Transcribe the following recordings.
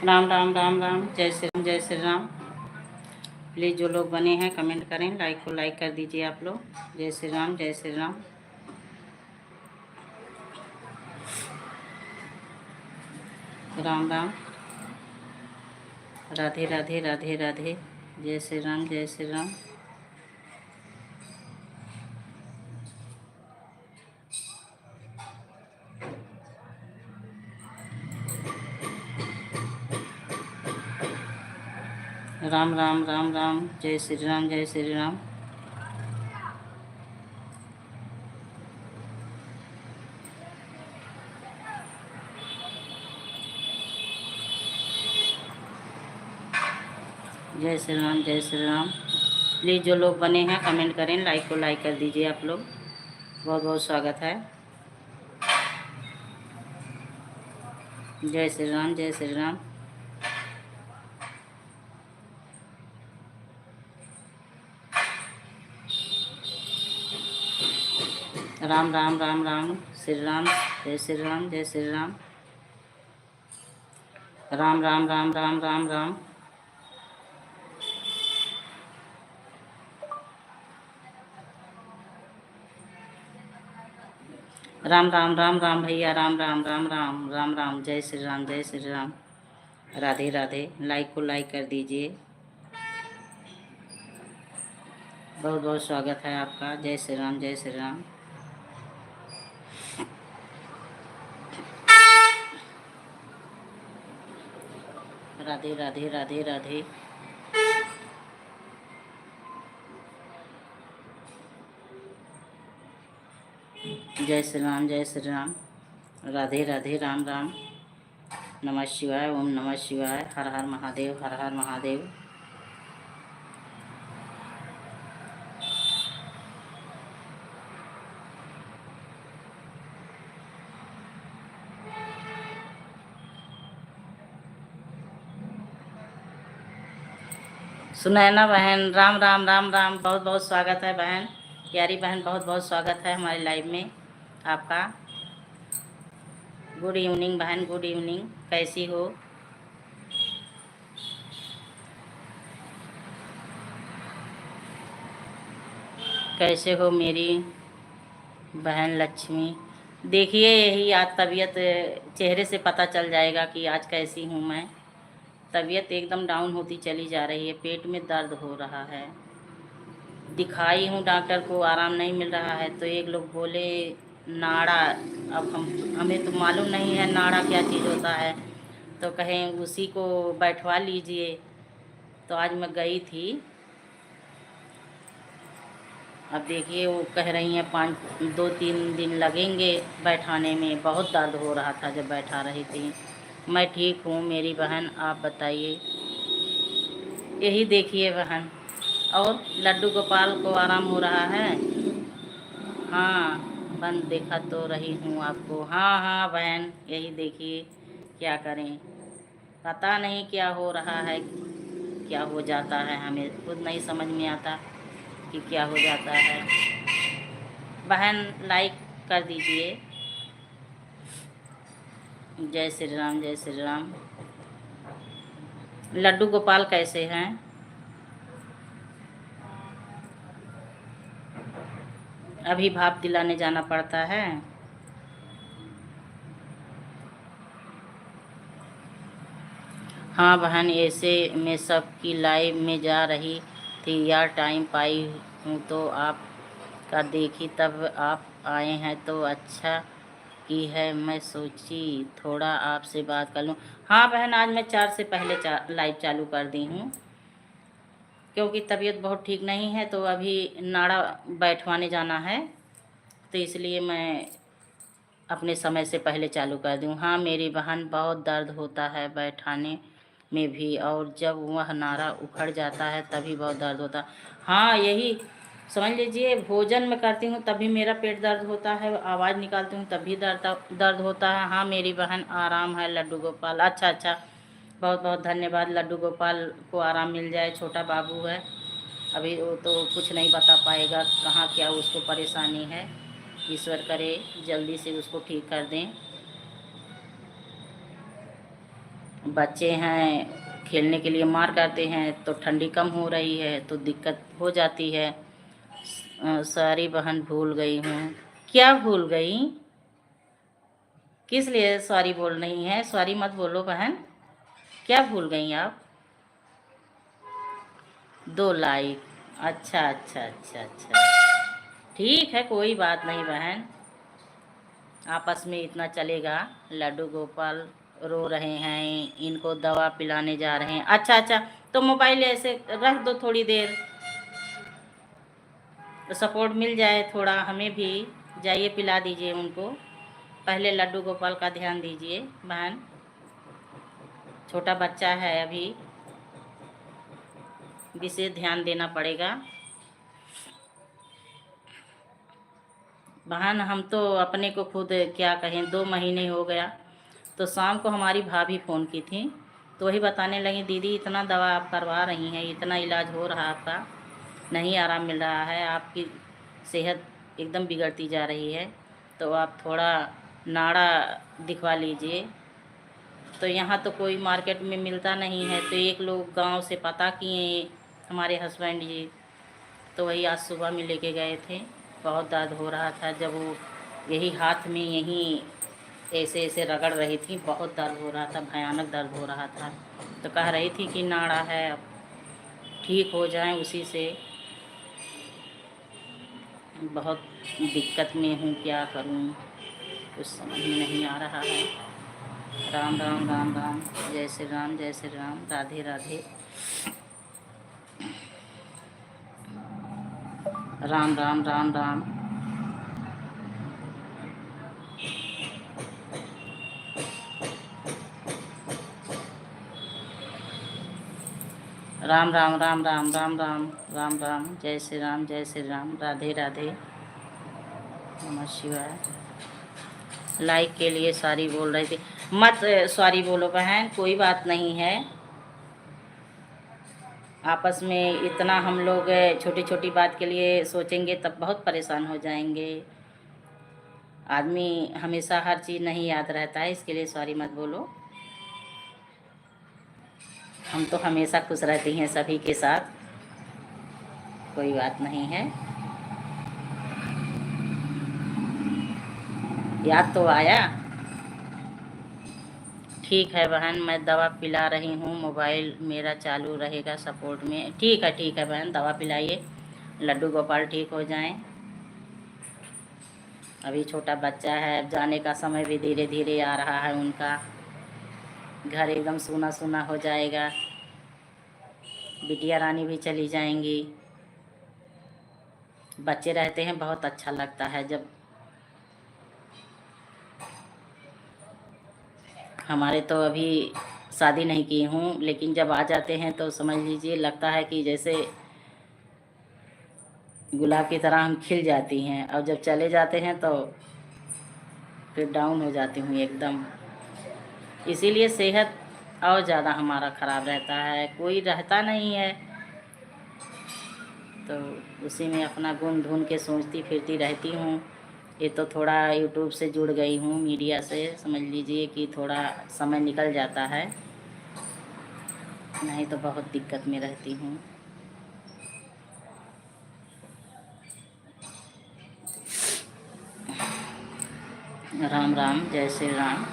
राम राम राम राम, जय श्री राम जय श्री राम। प्लीज़ जो लोग बने हैं कमेंट करें, लाइक को लाइक कर दीजिए आप लोग। जय श्री राम जय श्री राम। राम राम, राधे राधे राधे राधे। जय श्री राम जय श्री राम। राम राम राम राम, जय श्री राम जय श्री राम। जय श्री राम जय श्री राम। प्लीज़ जो लोग बने हैं कमेंट करें, लाइक को लाइक कर दीजिए आप लोग। बहुत बहुत स्वागत है। जय श्री राम जय श्री राम। राम राम राम राम, श्री राम जय श्री राम जय श्री राम। राम राम राम राम राम राम। राम राम राम राम भैया, राम राम राम राम राम राम। जय श्री राम जय श्री राम। राधे राधे। लाइक को लाइक कर दीजिए। बहुत बहुत स्वागत है आपका। जय श्री राम जय श्री राम। राधे राधे राधे राधे। जय श्री राम जय श्री राम। राधे राधे राम राम। नमः शिवाय, ओम नमः शिवाय। हर हर महादेव, हर हर महादेव। सुनैना बहन, राम राम राम राम। बहुत बहुत स्वागत है बहन, प्यारी बहन। बहुत बहुत स्वागत है हमारे लाइव में आपका। गुड इवनिंग बहन, गुड इवनिंग। कैसी हो? कैसे हो मेरी बहन लक्ष्मी? देखिए, यही आज तबीयत चेहरे से पता चल जाएगा कि आज कैसी हूँ मैं। तबीयत एकदम डाउन होती चली जा रही है, पेट में दर्द हो रहा है। दिखाई हूँ डॉक्टर को, आराम नहीं मिल रहा है। तो एक लोग बोले नाड़ा, अब हमें तो मालूम नहीं है नाड़ा क्या चीज़ होता है। तो कहें उसी को बैठवा लीजिए। तो आज मैं गई थी। अब देखिए, वो कह रही हैं 2-3 दिन लगेंगे बैठाने में। बहुत दर्द हो रहा था जब बैठा रही थी। मैं ठीक हूँ मेरी बहन, आप बताइए। यही देखिए बहन। और लड्डू गोपाल को आराम हो रहा है? हाँ, बंद देखा तो रही हूँ आपको। हाँ हाँ बहन, यही देखिए। क्या करें, पता नहीं क्या हो रहा है, क्या हो जाता है। हमें खुद नहीं समझ में आता कि क्या हो जाता है। बहन लाइक कर दीजिए। जय श्री राम जय श्री राम। लड्डू गोपाल कैसे हैं? अभी भाप दिलाने जाना पड़ता है। हाँ बहन, ऐसे मैं सबकी लाइव में जा रही थी यार, टाइम पाई हूँ तो आपका देखी, तब आप आए हैं तो अच्छा की है। मैं सोची थोड़ा आपसे बात कर लूँ। हाँ बहन, आज मैं 4 से पहले लाइव चालू कर दी हूँ, क्योंकि तबीयत बहुत ठीक नहीं है। तो अभी नाड़ा बैठवाने जाना है, तो इसलिए मैं अपने समय से पहले चालू कर दूँ। हाँ मेरी बहन, बहुत दर्द होता है बैठाने में भी, और जब वह नाड़ा उखड़ जाता है तभी बहुत दर्द होता है। हाँ यही समझ लीजिए, भोजन में करती हूँ तभी मेरा पेट दर्द होता है, आवाज़ निकालती हूँ तभी दर्द होता है। हाँ मेरी बहन, आराम है लड्डू गोपाल। अच्छा अच्छा, बहुत बहुत धन्यवाद। लड्डू गोपाल को आराम मिल जाए। छोटा बाबू है, अभी वो तो कुछ नहीं बता पाएगा कहाँ क्या उसको परेशानी है। ईश्वर करे जल्दी से उसको ठीक कर दें। बच्चे हैं खेलने के लिए मार करते हैं, तो ठंडी कम हो रही है तो दिक्कत हो जाती है। सॉरी बहन, भूल गई हूँ। क्या भूल गई? किस लिए सॉरी बोल रही हैं? सॉरी मत बोलो बहन। क्या भूल गई आप? 2 लाइक। अच्छा अच्छा अच्छा अच्छा, ठीक है, कोई बात नहीं बहन, आपस में इतना चलेगा। लड्डू गोपाल रो रहे हैं, इनको दवा पिलाने जा रहे हैं। अच्छा अच्छा, तो मोबाइल ऐसे रख दो थोड़ी देर, तो सपोर्ट मिल जाए थोड़ा हमें भी। जाइए पिला दीजिए उनको। पहले लड्डू गोपाल का ध्यान दीजिए बहन, छोटा बच्चा है अभी, विशेष ध्यान देना पड़ेगा। बहन हम तो अपने को खुद क्या कहें, 2 महीने हो गया। तो शाम को हमारी भाभी फ़ोन की थी, तो वही बताने लगी, दीदी इतना दवा आप करवा रही हैं, इतना इलाज हो रहा आपका, नहीं आराम मिल रहा है, आपकी सेहत एकदम बिगड़ती जा रही है, तो आप थोड़ा नाड़ा दिखवा लीजिए। तो यहाँ तो कोई मार्केट में मिलता नहीं है, तो एक लोग गांव से पता किए हमारे हस्बैंड जी, तो वही आज सुबह में लेके गए थे। बहुत दर्द हो रहा था, जब वो यही हाथ में यहीं ऐसे ऐसे रगड़ रही थी, बहुत दर्द हो रहा था, भयानक दर्द हो रहा था। तो कह रही थी कि नाड़ा है, अब ठीक हो जाए उसी से। बहुत दिक्कत में हूँ, क्या करूँ कुछ समझ में नहीं आ रहा है। राम राम राम राम, जय श्री राम जय श्री राम, राधे राधे। राम राम राम राम। राम राम राम राम राम राम राम राम, जय श्री राम जय श्री राम, राधे राधे, नमः शिवाय। लाइक के लिए सॉरी बोल रही थी, मत सॉरी बोलो बहन, कोई बात नहीं है। आपस में इतना हम लोग छोटी छोटी बात के लिए सोचेंगे तब बहुत परेशान हो जाएंगे। आदमी हमेशा हर चीज़ नहीं याद रहता है, इसके लिए सॉरी मत बोलो। हम तो हमेशा खुश रहती हैं सभी के साथ, कोई बात नहीं है। याद तो आया। ठीक है बहन, मैं दवा पिला रही हूँ, मोबाइल मेरा चालू रहेगा सपोर्ट में। ठीक है बहन, दवा पिलाइए, लड्डू गोपाल ठीक हो जाएं। अभी छोटा बच्चा है, अब जाने का समय भी धीरे धीरे आ रहा है उनका, घर एकदम सूना सूना हो जाएगा, बिटिया रानी भी चली जाएंगी। बच्चे रहते हैं बहुत अच्छा लगता है, जब हमारे तो अभी शादी नहीं की हूँ, लेकिन जब आ जाते हैं तो समझ लीजिए लगता है कि जैसे गुलाब की तरह हम खिल जाती हैं, और जब चले जाते हैं तो फिर डाउन हो जाती हूँ एकदम। इसीलिए सेहत और ज़्यादा हमारा ख़राब रहता है, कोई रहता नहीं है, तो उसी में अपना गुन ढूंढ के सोचती फिरती रहती हूँ। ये तो थोड़ा यूट्यूब से जुड़ गई हूँ, मीडिया से, समझ लीजिए कि थोड़ा समय निकल जाता है, नहीं तो बहुत दिक्कत में रहती हूँ। राम राम, जय श्री राम।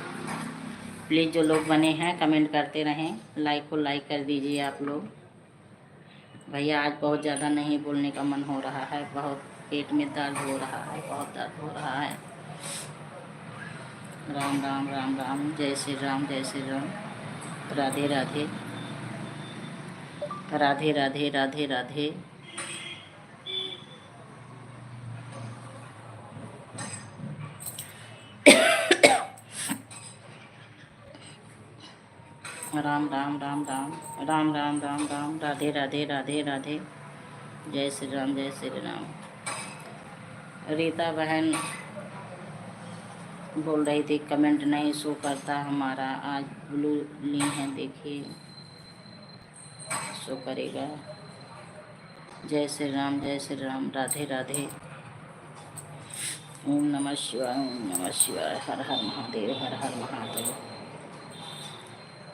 प्लीज़ जो लोग बने हैं कमेंट करते रहें, लाइक को लाइक कर दीजिए आप लोग। भैया आज बहुत ज़्यादा नहीं बोलने का मन हो रहा है, बहुत पेट में दर्द हो रहा है, बहुत दर्द हो रहा है। राम राम राम राम, जय श्री राम जय श्री राम, राधे राधे, राधे राधे राधे राधे। राम राम राम राम, राम राम राम राम, राधे राधे राधे राधे, जय श्री राम जय श्री राम। रीता बहन बोल रही थी कमेंट नहीं शो करता हमारा, आज ब्लू ली हैं, देखिए शो करेगा। जय श्री राम जय श्री राम, राधे राधे, ओम नमः शिवाय, ओम नमः शिवाय, हर हर महादेव, हर हर महादेव।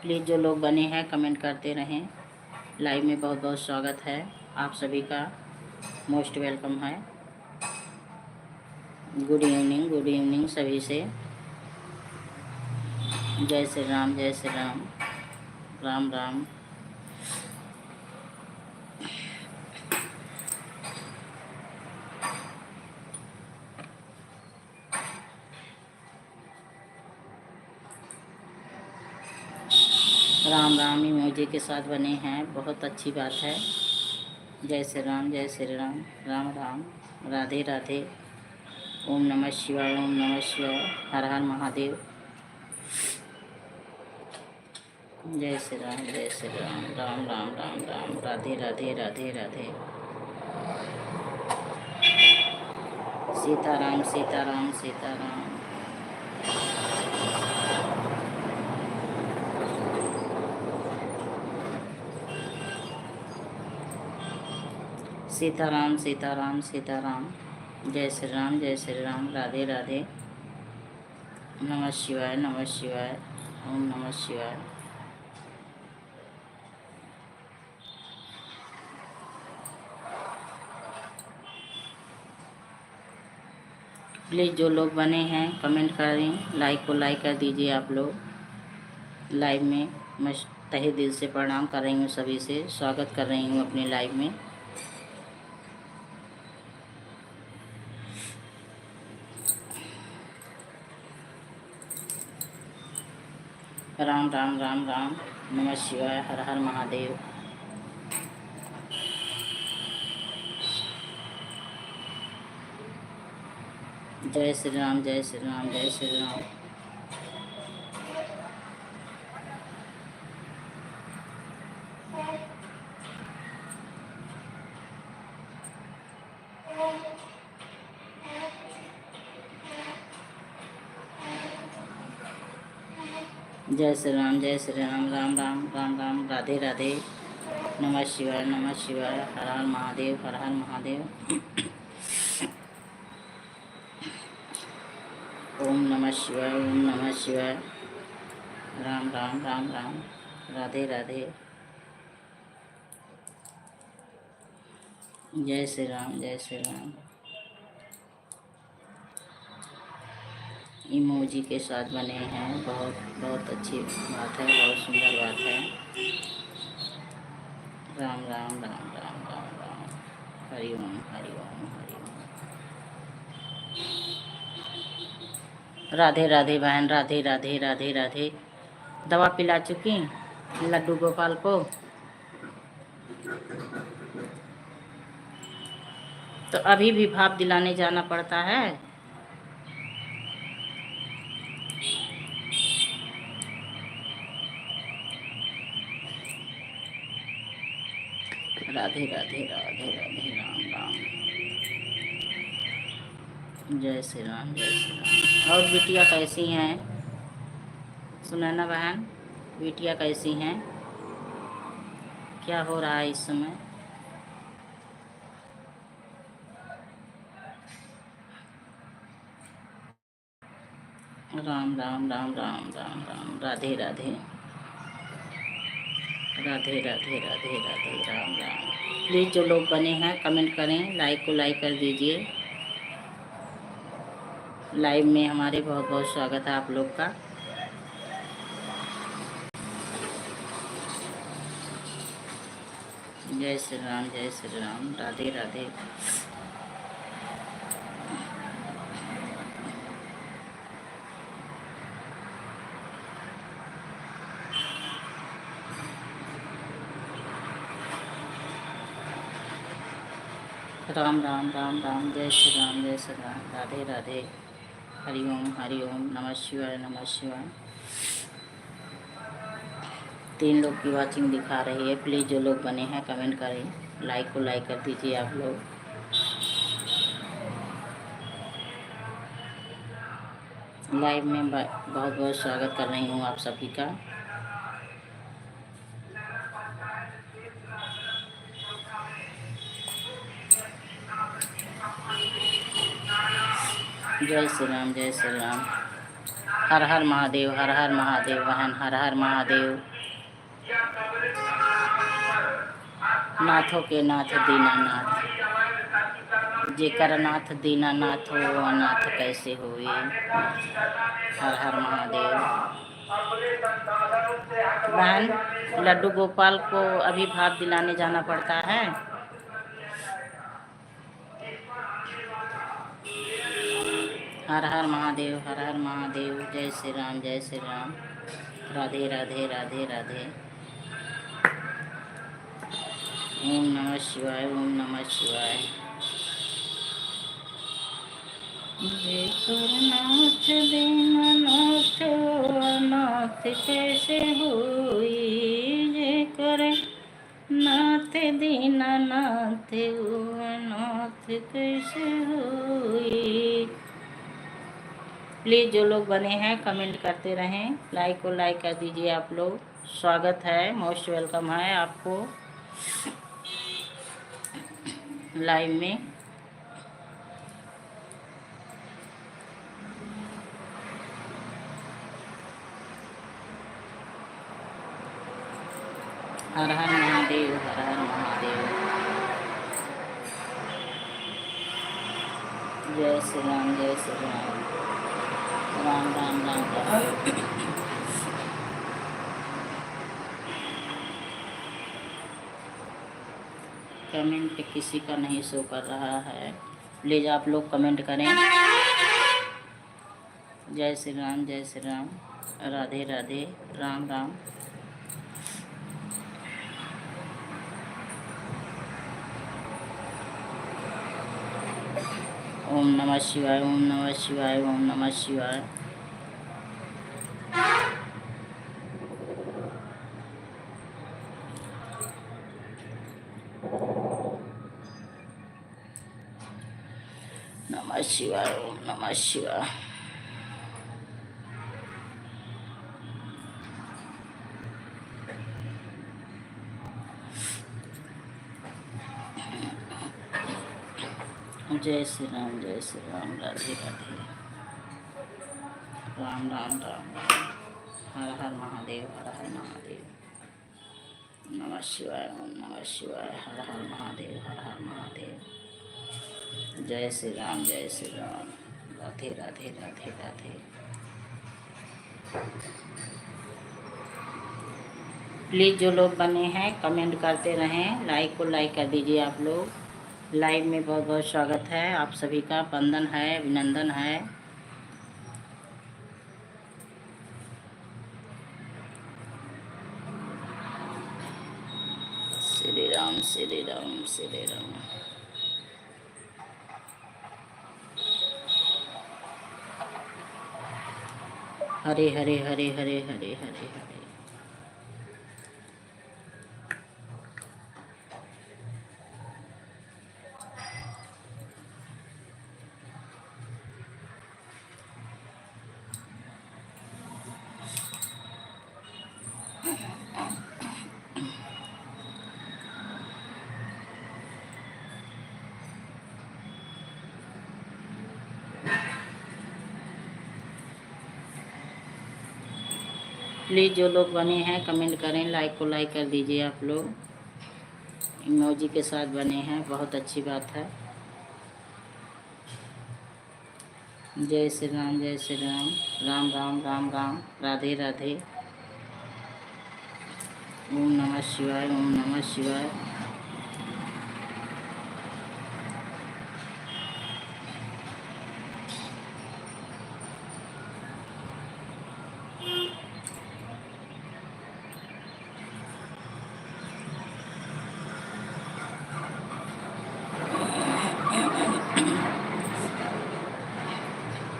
प्लीज़ जो लोग बने हैं कमेंट करते रहें। लाइव में बहुत बहुत स्वागत है आप सभी का, मोस्ट वेलकम है। गुड इवनिंग सभी से। जय श्री राम, जय श्री राम, राम राम। राम राम इमोजी के साथ बने हैं, बहुत अच्छी बात है। जय श्री राम, जय श्री राम, राम राम, राधे राधे। ओम नमः शिवाय, ओम नमः शिवाय, हर हर महादेव। जय श्री राम, जय श्री राम, राम राम, राम राम, राधे राधे, राधे राधे। सीताराम सीताराम सीताराम। सीताराम सीताराम सीताराम। जय श्री राम, जय श्री राम, राधे राधे। नमः शिवाय, नमः शिवाय, ओम नमः शिवाय। प्लीज़ जो लोग बने हैं कमेंट करें, लाइक को लाइक कर दीजिए आप लोग। लाइव में मैं तहे दिल से प्रणाम कर रही हूँ, सभी से स्वागत कर रही हूँ अपने लाइव में। राम राम, राम राम, नमः शिवाय, हर हर महादेव। जय श्री राम, जय श्री राम, जय श्री राम। जय श्री राम, जय श्री राम, राम राम, राम राम, राधे राधे। नमः शिवाय, नमः शिवाय, हर हर महादेव, हर हर महादेव। ओम नमः शिवाय, ओम नमः शिवाय, राम राम, राम राम, राधे राधे। जय श्री राम, जय श्री राम। इमोजी के साथ बने हैं, बहुत बहुत अच्छी बात है, बहुत सुंदर बात है। राम राम, राम राम, राम राम, हरि ओम, हरि ओम, हरि ओम। राधे राधे बहन, राधे राधे, राधे राधे। दवा पिला चुकी लड्डू गोपाल को? तो अभी भी भाप दिलाने जाना पड़ता है? राधे राधे, राधे राधे, राम राम। जय श्री राम, जय श्री राम। और बिटिया कैसी हैं सुनैना बहन? बिटिया कैसी हैं? क्या हो रहा है इस समय? राम राम, राम राम, राम राम, राधे राधे, राधे राधे, राधे राधे, राम राम। प्लीज़ जो लोग बने हैं कमेंट करें, लाइक को लाइक कर दीजिए। लाइव में हमारे बहुत बहुत स्वागत है आप लोग का। जय श्री राम, जय श्री राम, राधे राधे। राम राम, राम राम, जय श्री राम, जय श्री राम, राधे राधे। हरि ओम, नमः शिवाय, नमः शिवाय। 3 लोग की वाचिंग दिखा रही है। प्लीज़ जो लोग बने हैं कमेंट करें, लाइक को लाइक कर दीजिए आप लोग। लाइव में बहुत बहुत स्वागत कर रही हूँ आप सभी का। जय श्री राम, जय श्री राम, हर हर महादेव, हर हर महादेव बहन, हर हर महादेव। नाथों के नाथ दीनानाथ, जेकर नाथ दीनानाथ हो अनाथ कैसे हुए। हर हर महादेव। बहन, लड्डू गोपाल को अभी भाप दिलाने जाना पड़ता है। हर हर महादेव, हर हर महादेव। जय श्री राम, जय श्री राम। राधे राधे राधे राधे। ओम नमः शिवाय, ओम नमः शिवाय। जेकर नाथ दीनानाथ अनाथ कैसे हुई। जेकर नाथ दीनानाथ अनाथ कैसे हुई। प्लीज़ जो लोग बने हैं कमेंट करते रहें, लाइक को लाइक कर दीजिए आप लोग। स्वागत है, मोस्ट वेलकम है आपको लाइव में। हर हर महादेव, हर हर महादेव। जय श्री राम, जय श्री राम। राम राम राम राम। कमेंट किसी का नहीं शो कर रहा है, प्लीज़ आप लोग कमेंट करें। जय श्री राम, जय श्री राम। राधे राधे, राम राम। ओम नमः शिवाय, ओम नमः शिवाय, ओम नमः शिवाय। नमः शिवाय, ओम नमः शिवाय। जय श्री राम, जय श्री राम। राधे राधे, राम राम राम। हर हर महादेव, हर हर महादेव। नमः शिवाय, ओम नमः शिवाय। हर हर महादेव, हर हर महादेव। जय श्री राम, जय श्री राम। राधे राधे, राधे राधे। प्लीज़ जो लोग बने हैं कमेंट करते रहें, लाइक को लाइक कर दीजिए आप लोग। लाइव में बहुत बहुत स्वागत है आप सभी का, वंदन है, अभिनंदन है। श्री राम, श्री राम, श्री राम। हरे हरे हरे हरे हरे हरे हरे। प्लीज़ जो लोग बने हैं कमेंट करें, लाइक को लाइक कर दीजिए आप लोग। इमोजी के साथ बने हैं, बहुत अच्छी बात है। जय श्री राम, जय श्री राम। राम राम, राम राम। राधे राधे। ओम नमः शिवाय, ओम नमः शिवाय।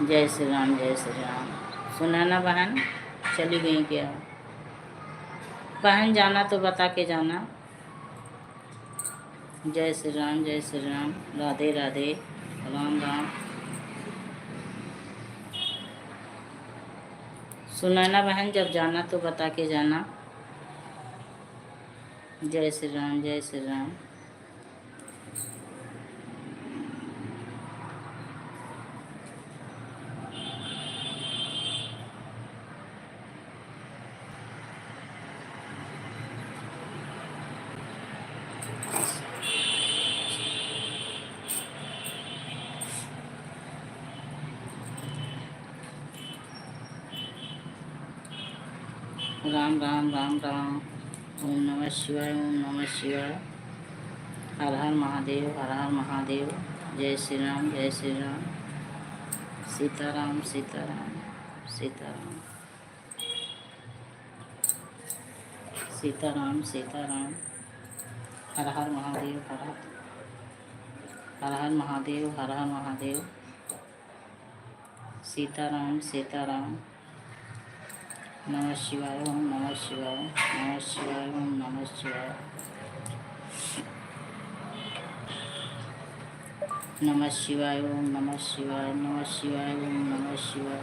जय श्री राम, जय श्री राम। सुना ना बहन, चली गई क्या? बहन जाना तो बता के जाना। जय श्री राम, जय श्री राम। राधे राधे, राम राम। सुना ना बहन, जब जाना तो बता के जाना। जय श्री राम, जय श्री राम। राम राम राम राम। ओम नमः शिवाय, ओम नमः शिवाय। हर हर महादेव, हर हर महादेव। जय श्री राम, जय श्री राम। सीताराम सीताराम सीताराम सीताराम सीताराम। हर हर महादेव, हर हर महादेव, हर हर महादेव। सीताराम सीताराम। नमः शिवाय, ओम नमः शिवाय, नमः शिवाय, ओम नमः शिवाय। नमः शिवाय, ओम नमः शिवाय, नमः शिवाय, ओम नमः शिवाय।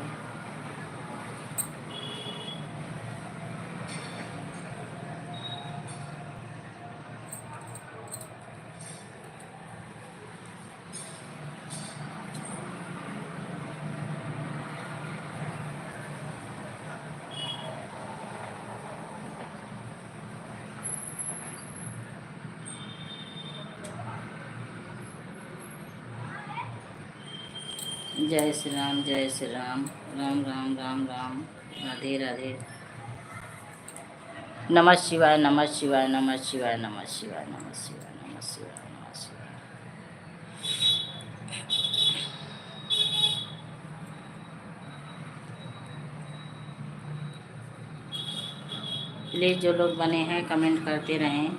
जय श्री राम, जय श्री राम। राम राम राम राम। राधे राधे। नमः शिवाय, नमः शिवाय, नमः शिवाय, नमः शिवाय, नमः शिवाय, नमः शिवाय, नमः शिवाय। प्लीज़ जो लोग बने हैं कमेंट करते रहें।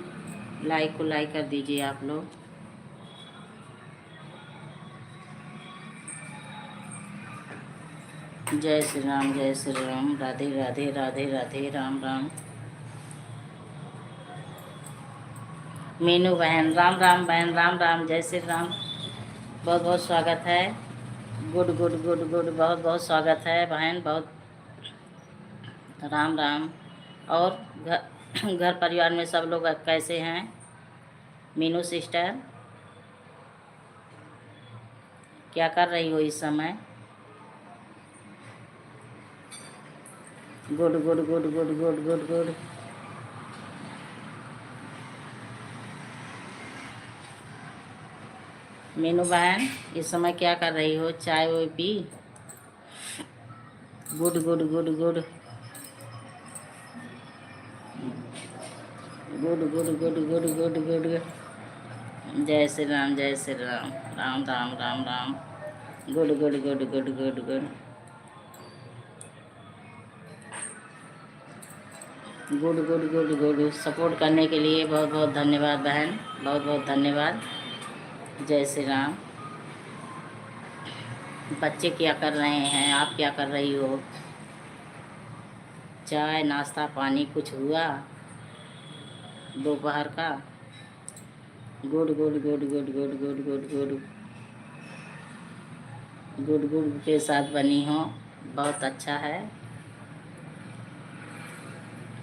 लाइक को लाइक कर दीजिए आप लोग। जय श्री राम, जय श्री राम। राधे राधे, राधे राधे, राम राम। मीनू बहन, राम राम बहन, राम राम, जय श्री राम। बहुत बहुत स्वागत है। गुड गुड गुड गुड, बहुत बहुत स्वागत है बहन, बहुत राम राम। और घर परिवार में सब लोग कैसे हैं? मीनू सिस्टर क्या कर रही हो इस समय? Good good good good good good good. Meenu बहन इस समय क्या कर रही हो? चाय वो P? Good good good good good good good good good good. जय श्री राम, जय Shri Ram. Ram Ram Ram Ram. Good good good good good good good good good good. Support करने के लिए बहुत बहुत धन्यवाद बहन, बहुत बहुत धन्यवाद। जय श्री राम। बच्चे क्या कर रहे हैं? आप क्या कर रही हो? चाय नाश्ता पानी कुछ हुआ दोपहर का? Good good good good good good good good good good के साथ बनी हो, बहुत अच्छा है,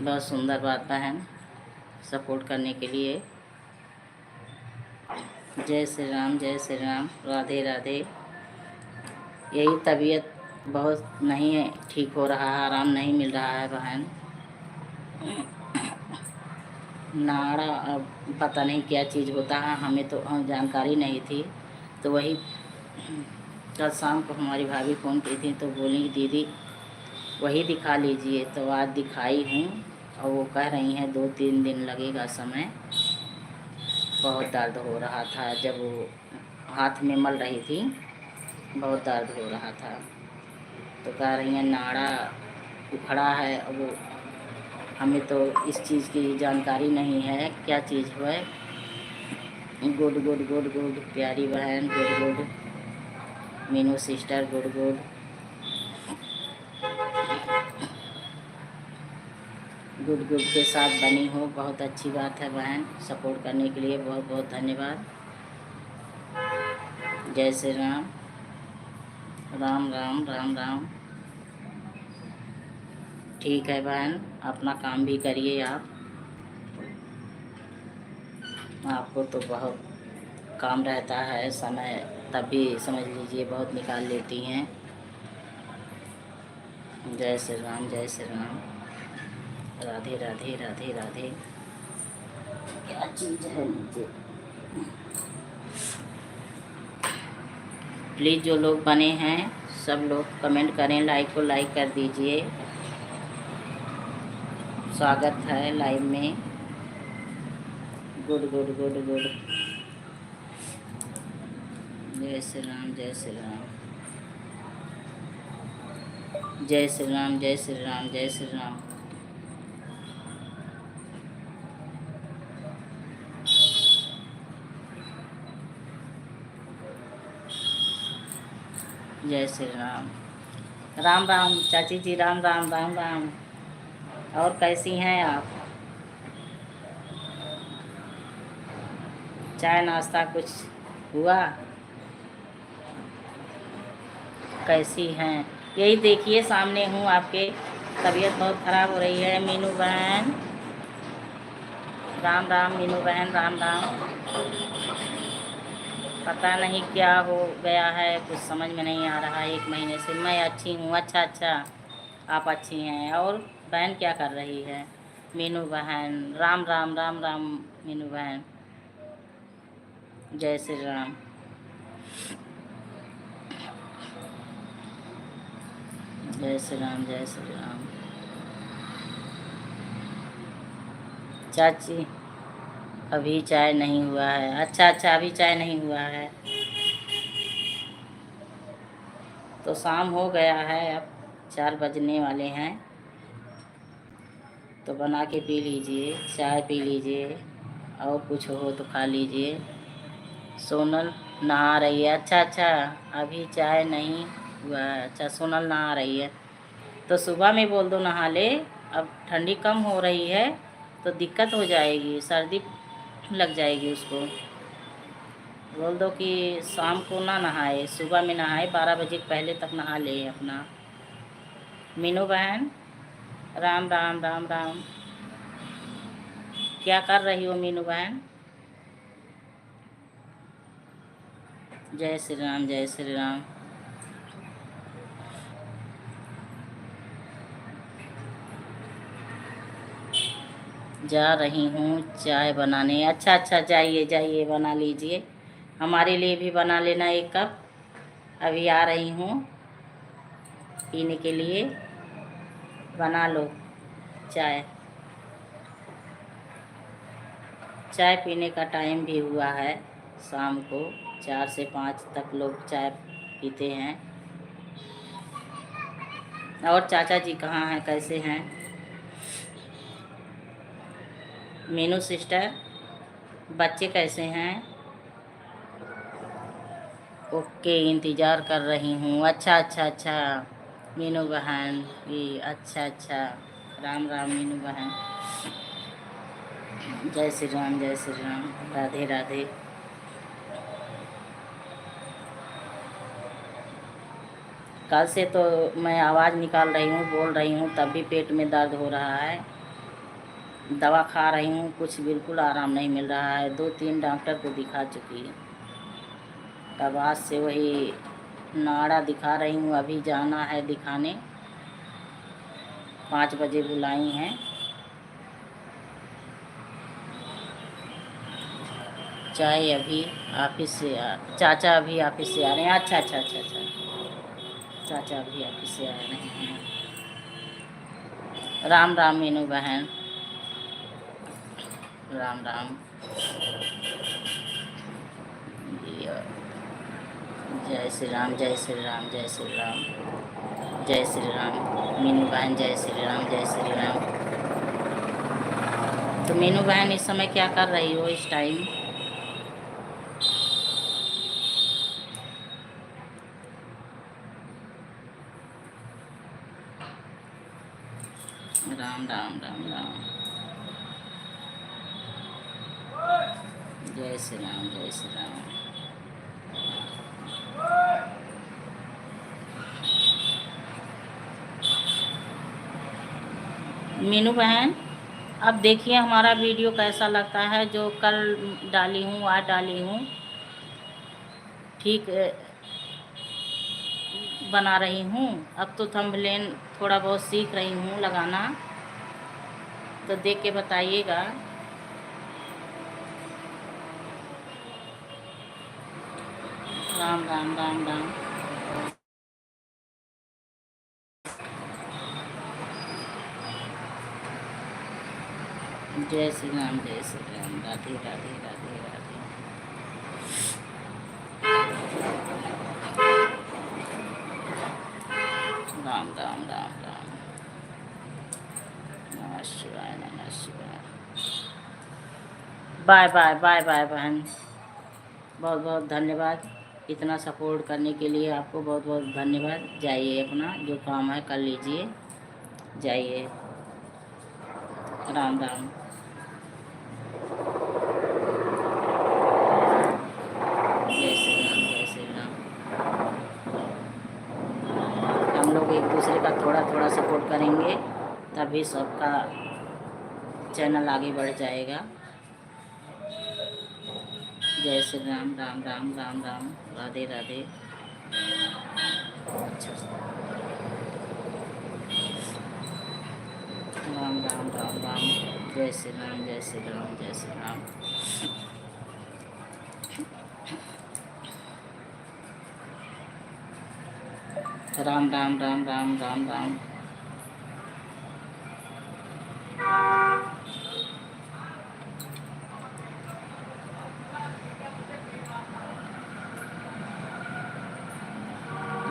बहुत सुंदर बात बहन, सपोर्ट करने के लिए। जय श्री राम, जय श्री राम। राधे राधे। यही तबीयत बहुत नहीं है, ठीक हो रहा है, आराम नहीं मिल रहा है बहन। नाड़ा अब पता नहीं क्या चीज़ होता है, हमें तो जानकारी नहीं थी। तो वही कल शाम को हमारी भाभी फ़ोन की थी तो बोली दीदी वही दिखा लीजिए। तो आज दिखाई हूँ और वो कह रही हैं 2-3 दिन लगेगा समय। बहुत दर्द हो रहा था, जब वो हाथ में मल रही थी बहुत दर्द हो रहा था। तो कह रही हैं नाड़ा उखड़ा है। अब वो हमें तो इस चीज़ की जानकारी नहीं है क्या चीज़ है। गुड गुड गुड गुड प्यारी बहन, good good Meenu sister, good good good good के साथ बनी हो, बहुत अच्छी बात है बहन। सपोर्ट करने के लिए बहुत बहुत धन्यवाद। जय श्री राम। राम राम राम राम। ठीक है बहन, अपना काम भी करिए आप। आपको तो बहुत काम रहता है, समय तब भी समझ लीजिए बहुत निकाल लेती हैं। जय श्री राम, जय श्री राम। राधे राधे, राधे राधे। क्या चीज़ है नीचे? प्लीज़ जो लोग बने हैं सब लोग कमेंट करें, लाइक को लाइक कर दीजिए। स्वागत है लाइव में। Good good good good. जय श्री राम, जय श्री राम, जय श्री राम, जय श्री राम, जय श्री राम। जय श्री राम। राम राम चाची जी, राम राम, राम राम। और कैसी हैं आप? चाय नाश्ता कुछ हुआ? कैसी हैं? यही देखिए सामने हूँ आपके। तबीयत बहुत ख़राब हो रही है मीनू बहन। राम राम मीनू बहन, राम राम। पता नहीं क्या हो गया है, कुछ समझ में नहीं आ रहा है। 1 महीने से मैं अच्छी हूँ। अच्छा अच्छा, आप अच्छी हैं। और बहन क्या कर रही है? मीनू बहन, राम राम, राम राम मीनू बहन। जय श्री राम। जय श्री राम, जय श्री राम। चाची अभी चाय नहीं हुआ है। अच्छा अच्छा, अभी चाय नहीं हुआ है तो शाम हो गया है, अब 4 बजने वाले हैं। तो बना के पी लीजिए, चाय पी लीजिए, और कुछ हो तो खा लीजिए। सोनल नहा रही है। अच्छा अच्छा, अभी चाय नहीं हुआ है। अच्छा, सोनल नहा रही है तो सुबह में बोल दो नहा ले। अब ठंडी कम हो रही है तो दिक्कत हो जाएगी, सर्दी लग जाएगी उसको। बोल दो कि शाम को ना नहाए, सुबह में नहाए, 12 बजे पहले तक नहा ले अपना। मीनू बहन, राम राम, राम राम। क्या कर रही हो मीनू बहन? जय श्री राम, जय श्री राम। जा रही हूँ चाय बनाने। अच्छा अच्छा, जाइए जाइए, बना लीजिए। हमारे लिए भी बना लेना 1 कप। अभी आ रही हूँ पीने के लिए। बना लो चाय। चाय पीने का टाइम भी हुआ है। शाम को 4 से 5 तक लोग चाय पीते हैं। और चाचा जी कहाँ हैं, कैसे हैं? मीनू सिस्टर, बच्चे कैसे हैं? ओके, इंतज़ार कर रही हूँ। अच्छा अच्छा अच्छा मीनू बहन भी, अच्छा अच्छा। राम राम मीनू बहन। जय श्री राम, जय श्री राम, राधे राधे। कल से तो मैं आवाज़ निकाल रही हूँ, बोल रही हूँ, तब भी पेट में दर्द हो रहा है। दवा खा रही हूँ, कुछ बिल्कुल आराम नहीं मिल रहा है। 2-3 डॉक्टर को दिखा चुकी है। तब आज से वही नाड़ा दिखा रही हूँ। अभी जाना है दिखाने, 5 बजे बुलाई हैं। चाय अभी ऑफिस से चाचा अभी ऑफिस से आ रहे हैं। अच्छा अच्छा अच्छा अच्छा, चाचा अभी ऑफिस से आ रहे हैं। राम राम मीनू बहन, राम राम। जय श्री राम, जय श्री राम, जय श्री राम, जय श्री राम मीनू बहन। जय श्री राम, जय श्री राम। तो मीनू बहन इस समय क्या कर रही हो इस टाइम? राम राम, राम राम। जय श्री राम, जय श्री राम। मीनू बहन, अब देखिए हमारा वीडियो कैसा लगता है। जो कल डाली हूँ, आज डाली हूँ, ठीक बना रही हूँ। अब तो थंबनेल थोड़ा बहुत सीख रही हूँ लगाना, तो देख के बताइएगा। राम राम, राम राम। जय श्री राम, जय श्री राम। राधे राधे राधे राधे। राम राम राम राम। नमः शिवाय, नमः शिवाय। बाय बाय बाय बाय बहन। बहुत बहुत धन्यवाद इतना सपोर्ट करने के लिए। आपको बहुत बहुत धन्यवाद। जाइए, अपना जो काम है कर लीजिए, जाइए। राम राम। जय श्री राम, जय श्री राम। हम लोग एक दूसरे का थोड़ा थोड़ा सपोर्ट करेंगे, तभी सबका चैनल आगे बढ़ जाएगा। जय श्री राम, राम राम राम राम। राधे राधे। अच्छा, राम राम राम राम। जय श्री राम, जय श्री राम, जय श्री राम। राम राम राम राम राम राम।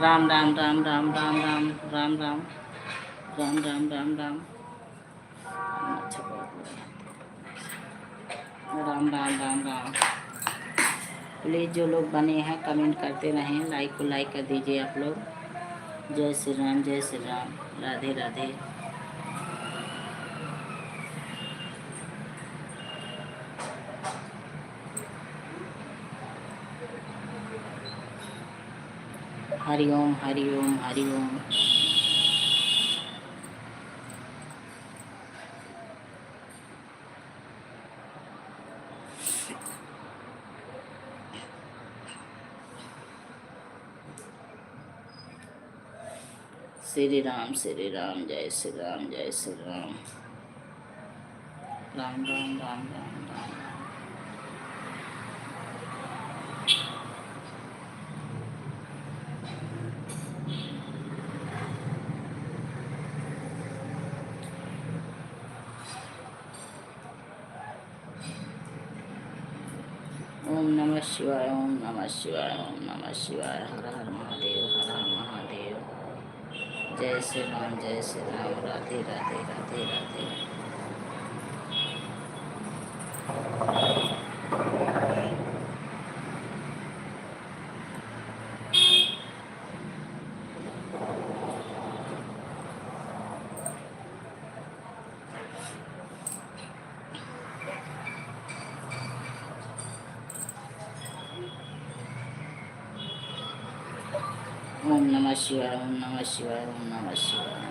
राम राम राम राम राम राम राम राम राम राम राम राम। अच्छा, राम राम राम राम। प्लीज़ जो लोग बने हैं कमेंट करते रहें, लाइक को लाइक कर दीजिए आप लोग। जय श्री राम, जय श्री राम। राधे राधे। हरि ओम, हरि ओम, हरि ओम। श्री राम, श्री राम, जय श्री राम, जय श्री राम। राम राम राम राम राम। ओम नमः शिवाय, ओम नमः शिवाय, ओम नमः शिवाय। हर हर महादेव, हर हर महादेव। जय श्री राम, जय श्री राम। राधे राधे राधे राधे। ओम नमः शिवाय, ओम नमः शिवाय, ओम नमः शिवाय।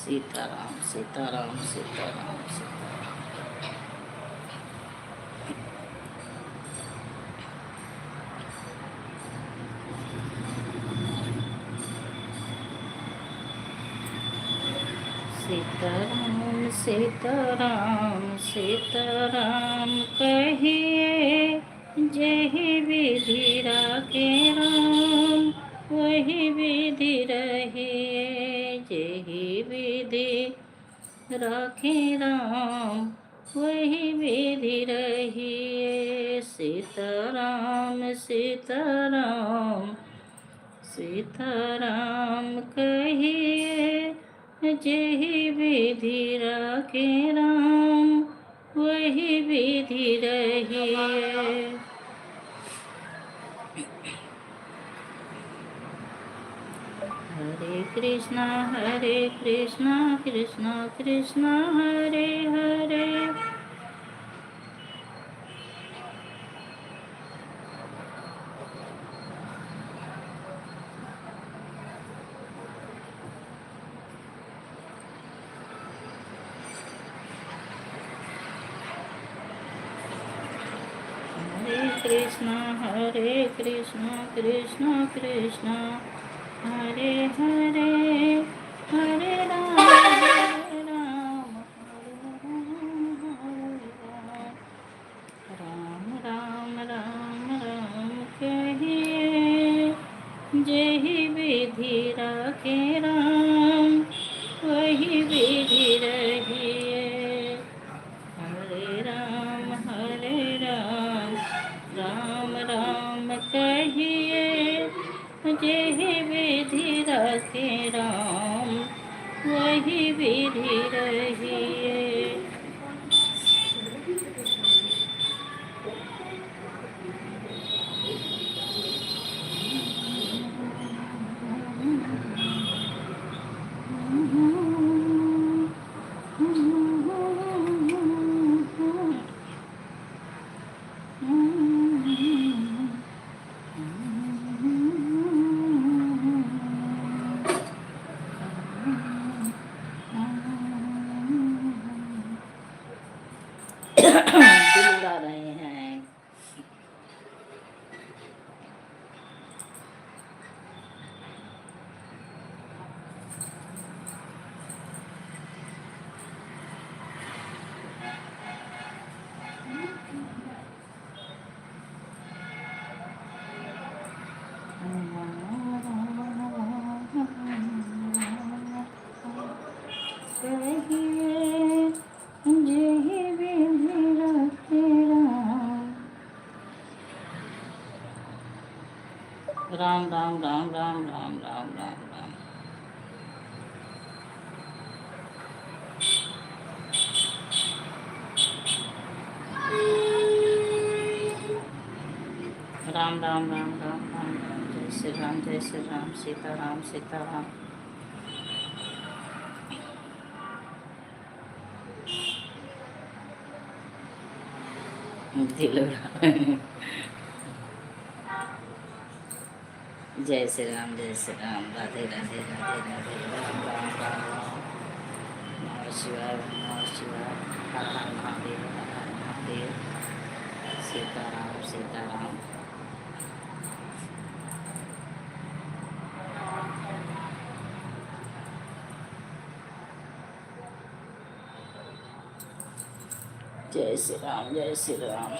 सीताराम, सीताराम, सीताराम, सीताराम। सीताराम, सीताराम, सीताराम कहिए। जही विधि राखे राम, वही विधि रहिए। जही विधि राखे राम, वही विधि रहिए। सीताराम, सीताराम, सीताराम कहिए। जही विधि राखे राम, वही विधि रहिए। हरे कृष्णा, कृष्णा कृष्णा हरे हरे। कृष्णा कृष्णा कृष्णा हरे हरे, हरे राम हरे राम, राम राम राम राम कहिए, जेहि विधि राखे राम, वही विधि रहिए। हरे राम राम राम कहिए, जेहि विधि रखे राम, वही विधि रहिए। दिल उड़ा रहे हैं। कहिए, जेहि विधि रखे राम, राम राम राम राम राम राम राम राम राम राम राम राम राम राम, जय श्री राम, सीताराम सीताराम। दिल उड़ा जय श्री राम, राधे राधे राधे राधे, राम राम राम राम, नमः शिवाय नमः शिवाय, हर हर महादेव हर हर महादेव, सीताराम सीताराम। जय श्री राम,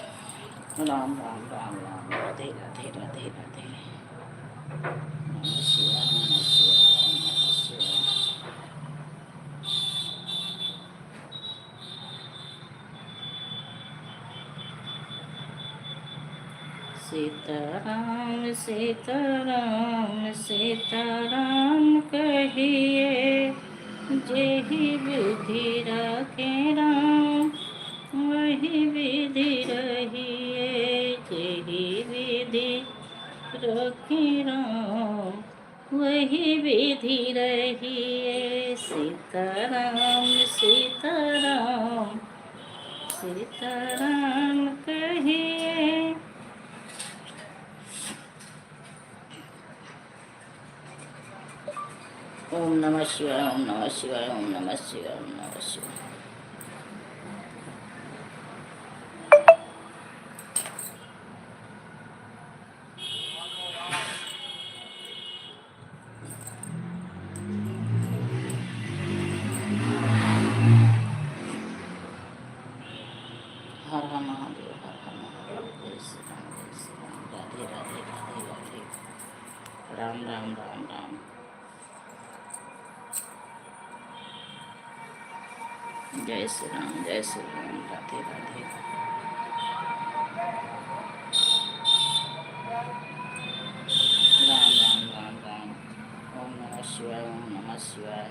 राम राम राम राम, राधे राधे राधे राधे, नमः शिवाय नमः शिवाय नमः शिवाय। सीताराम सीताराम सीताराम कहिए, जेहि विधि रखे राम, वही विधि रहिए। जेहि विधि रखे राम, वही विधि रहिए। सीताराम सीताराम सीताराम कहिए। ओम नमः शिवाय, ओम नमः शिवाय, ओम नमः शिवाय, ओम नमः शिवाय। हर हर महादेव, हर हर महादेव, जय श्री राम, राधे राधे राधे राधे, राम राम राम राम, जय श्री राम, राधे राधे, राम राम राम राम, ओम नमः शिवाय, ओम नमः शिवाय।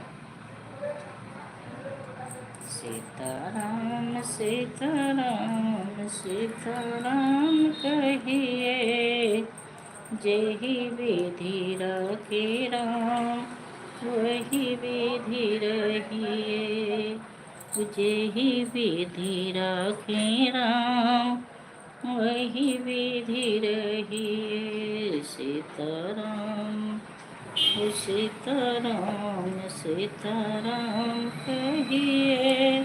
सीताराम सीताराम सीताराम कहिए, जेहि विधि रखे राम, वही विधि रहिए। जेहि विधि रखे राम, वही विधि रहिए। सीताराम सीताराम सीताराम कहिए,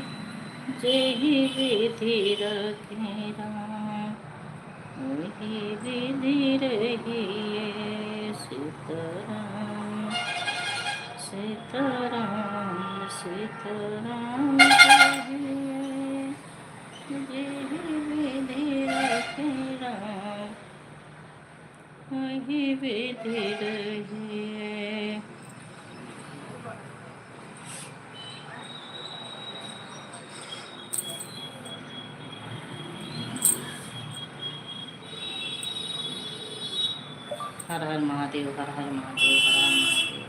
जेहि विधि रखे राम, वही विधि रहिए सीताराम सीताराम सीताराम कहिए, यही विधि रहे राम वही विधि रहिए। हर हर महादेव हर हर महादेव हर हर महादेव।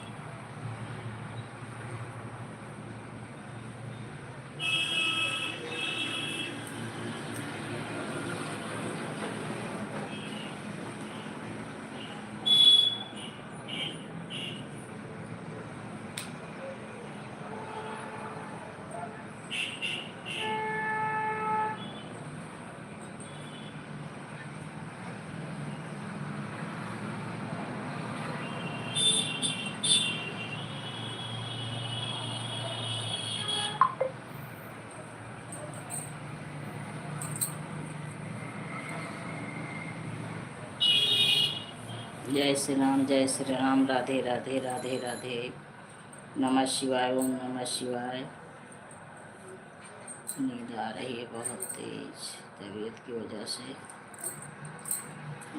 जय श्री राम राधे राधे राधे राधे। नमः शिवाय ओम नमः शिवाय। नींद आ रही है बहुत तेज तबीयत की वजह से।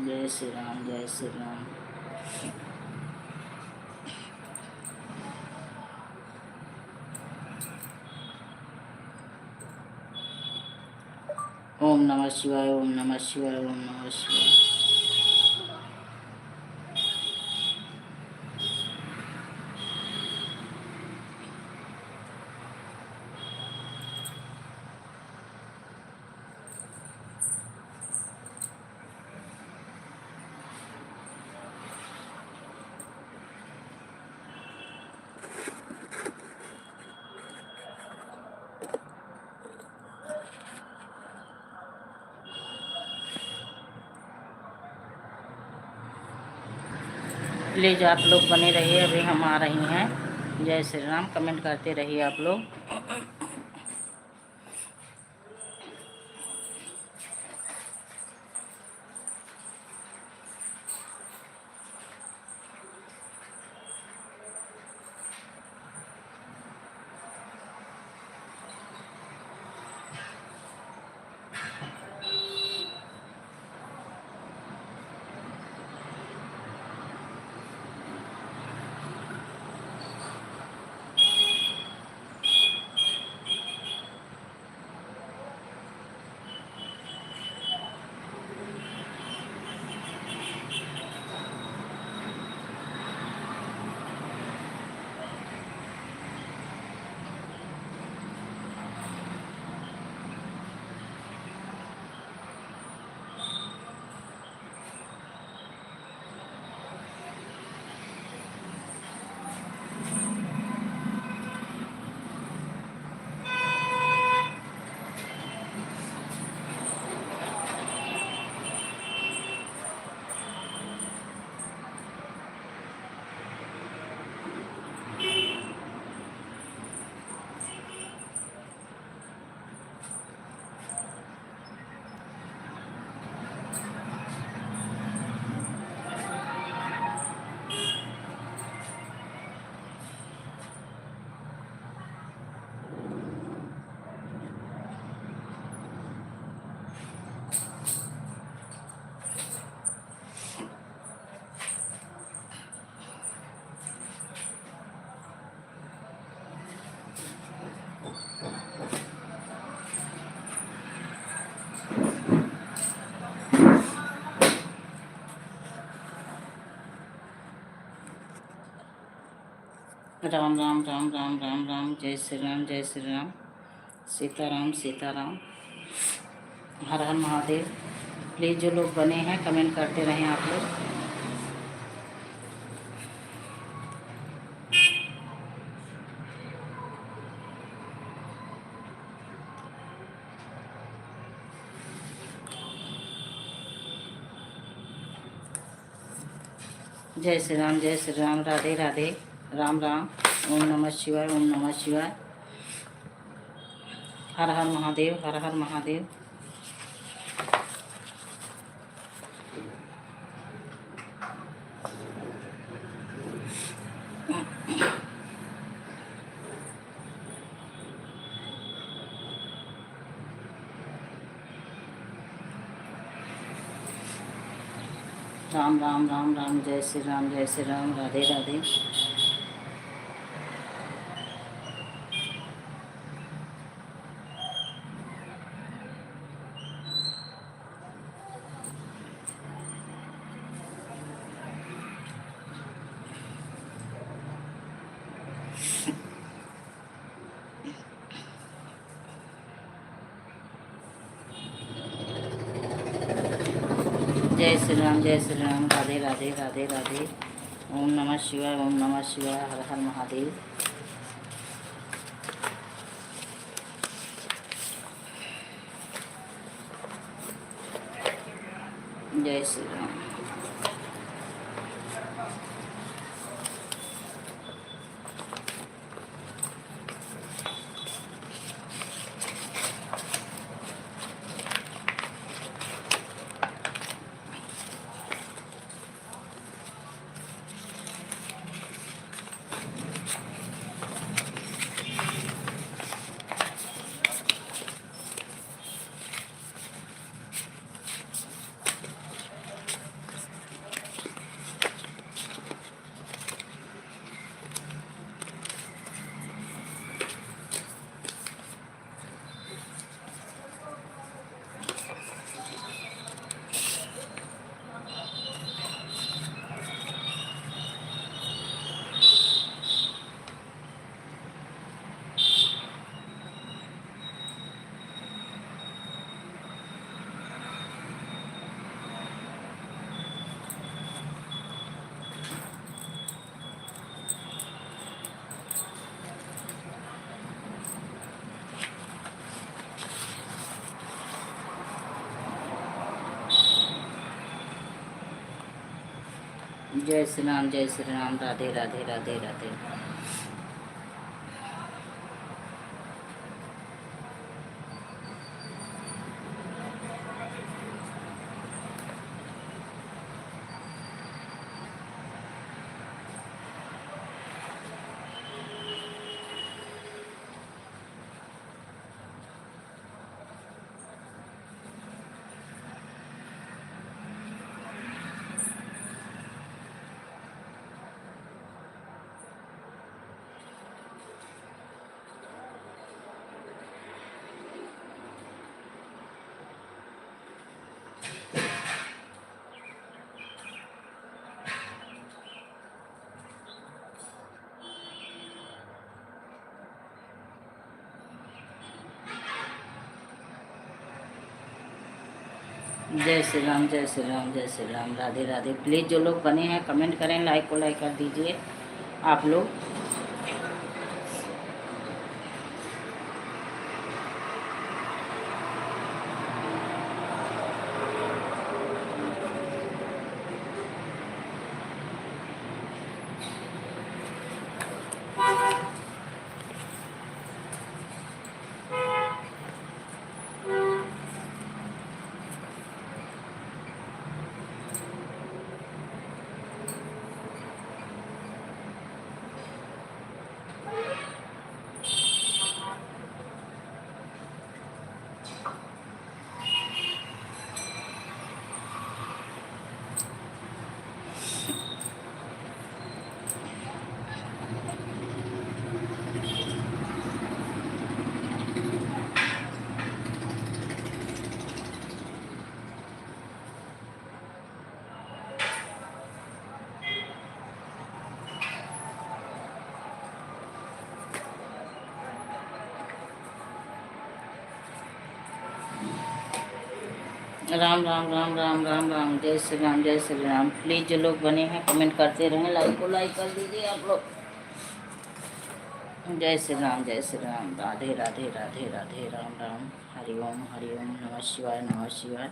जय श्री राम जय श्री राम। ओम नमः शिवाय ओम नमः शिवाय ओम नमः शिवाय। प्लीज़ आप लोग बने रहिए, अभी हम आ रही हैं। जय श्री राम। कमेंट करते रहिए आप लोग। राम राम राम राम राम राम। जय श्री राम जय श्री राम। सीताराम सीताराम। हर हर महादेव। प्लीज़ जो लोग बने हैं कमेंट करते रहें आप लोग। जय श्री राम राधे राधे राम राम। ओम नमः शिवाय ओम नमः शिवाय। हर हर महादेव हर हर महादेव। राम राम राम राम, जय श्री राम, राधे राधे। जय श्री राम, राधे राधे, राधे राधे। ओम नमः शिवाय, ओम नमः शिवाय, हर हर महादेव। जय श्री राम। जय श्री राम, जय श्री राम, राधे राधे, राधे राधे। जय श्री राम, जय श्री राम, जय श्री राम, राधे राधे। प्लीज़ जो लोग बने हैं कमेंट करें, लाइक को लाइक कर दीजिए आप लोग। राम राम राम राम राम राम, जय श्री राम, जय श्री राम। प्लीज़ जो लोग बने हैं कमेंट करते रहें, लाइक को लाइक कर दीजिए आप लोग। जय श्री राम, जय श्री राम, राधे राधे, राधे राधे, राम राम, हरि ओम, नमः शिवाय, नमः शिवाय।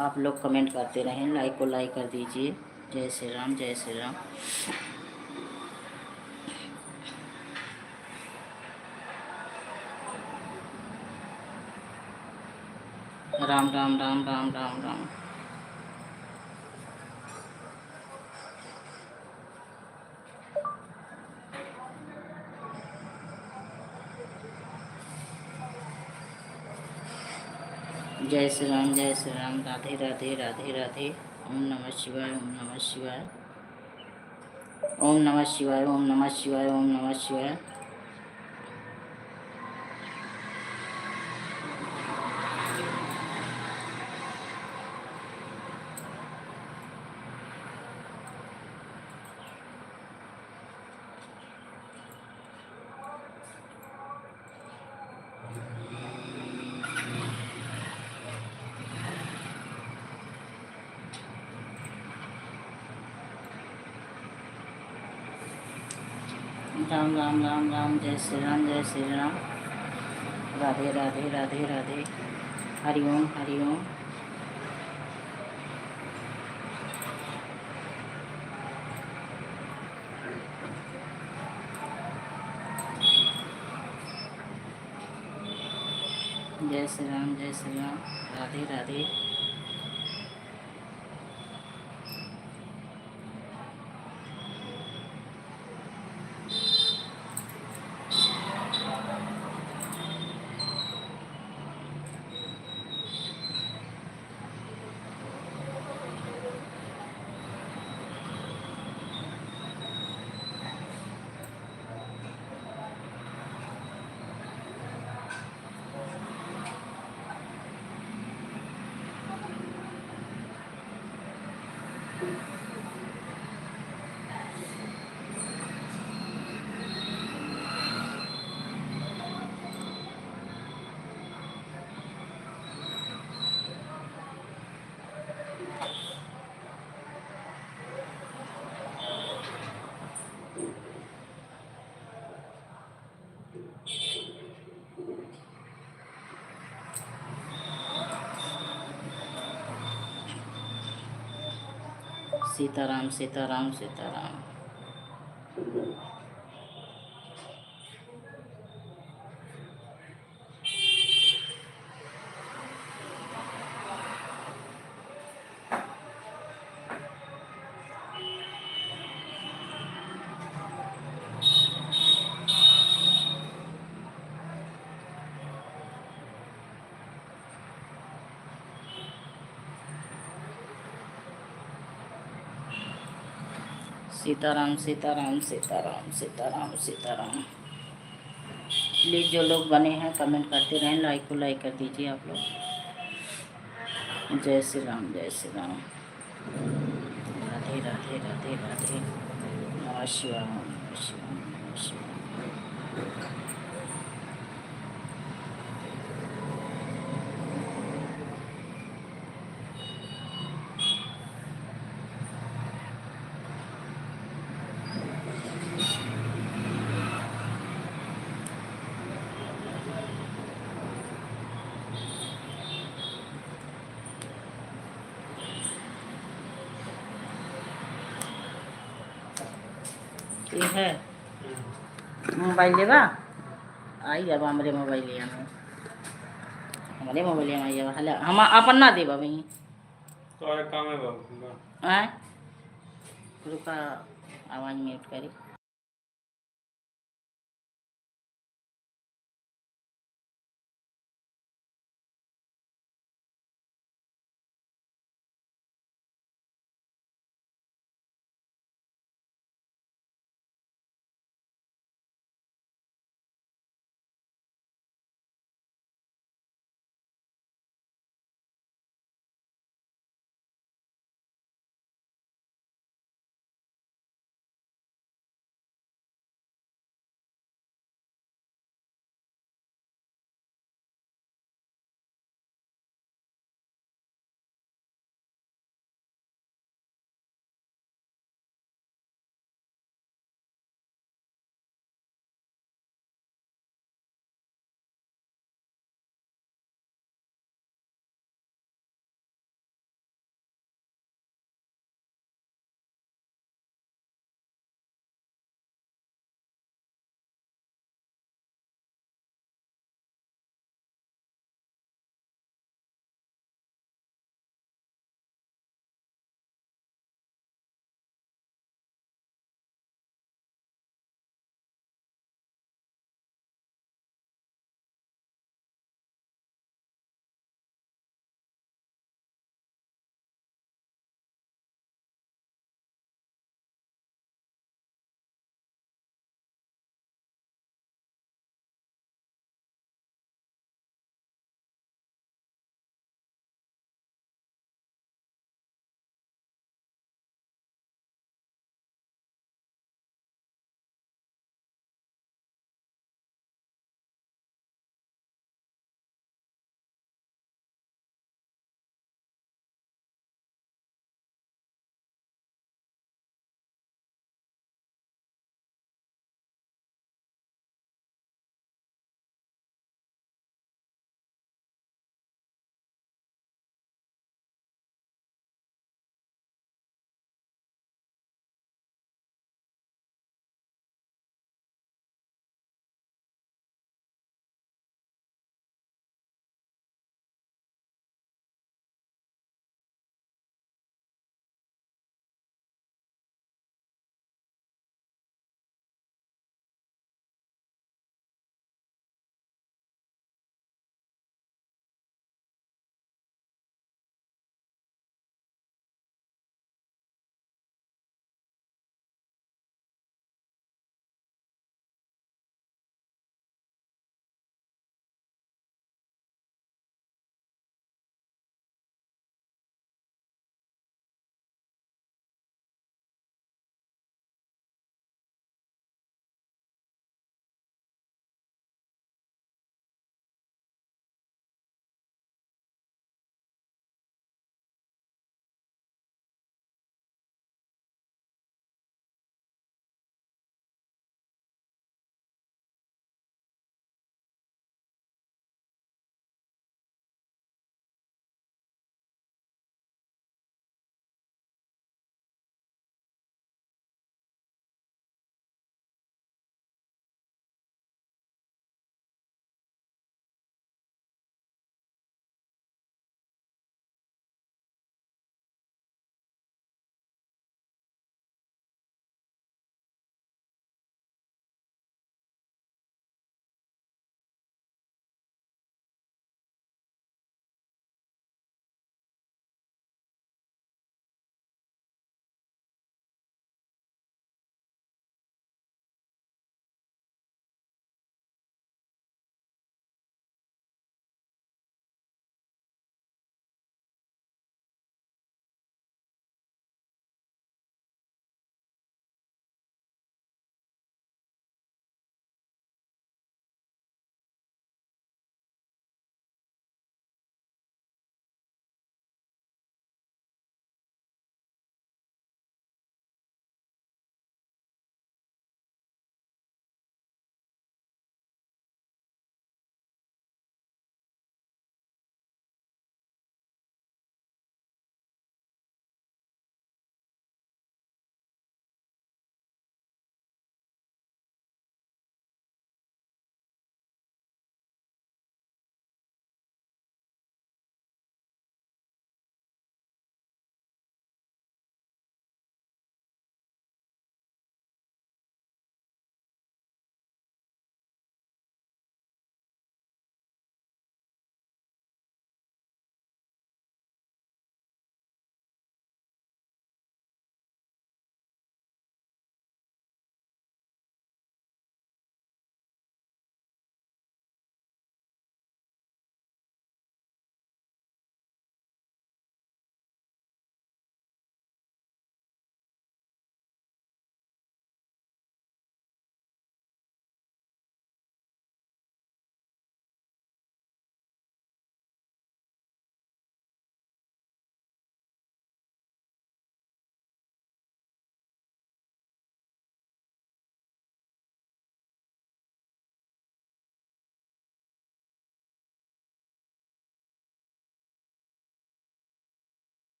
आप लोग कमेंट करते रहें, लाइक को लाइक कर दीजिए। जय श्री राम, जय श्री राम। राम राम राम राम राम राम। जय श्री राम, जय श्री राम, राधे राधे, राधे राधे। ओम नमः शिवाय, ओम नमः शिवाय, ओम नमः शिवाय, ओम नमः शिवाय, ओम नमः शिवाय। राम राम राम राम, जय श्री राम, जय श्री राम। राधे राधे राधे राधे। हरिओम हरिओम। जय श्री राम, जय श्री राम। राधे राधे। सीताराम सीताराम सीताराम। सीताराम सीताराम सीताराम सीताराम सीताराम। प्लीज़ जो लोग बने हैं कमेंट करते रहें, लाइक को लाइक कर दीजिए आप लोग। जय श्री राम, जय श्री राम। राधे राधे राधे राधे। नमः शिवाय, नमः शिवाय, नमः शिवाय। ठीक है, मोबाइल लेवा आई जब हमारे मोबाइल में हमारे मोबाइल में आई हले हम अपन ना देवा वही तो काम है बाबू आए रुका, आवाज़ म्यूट करी।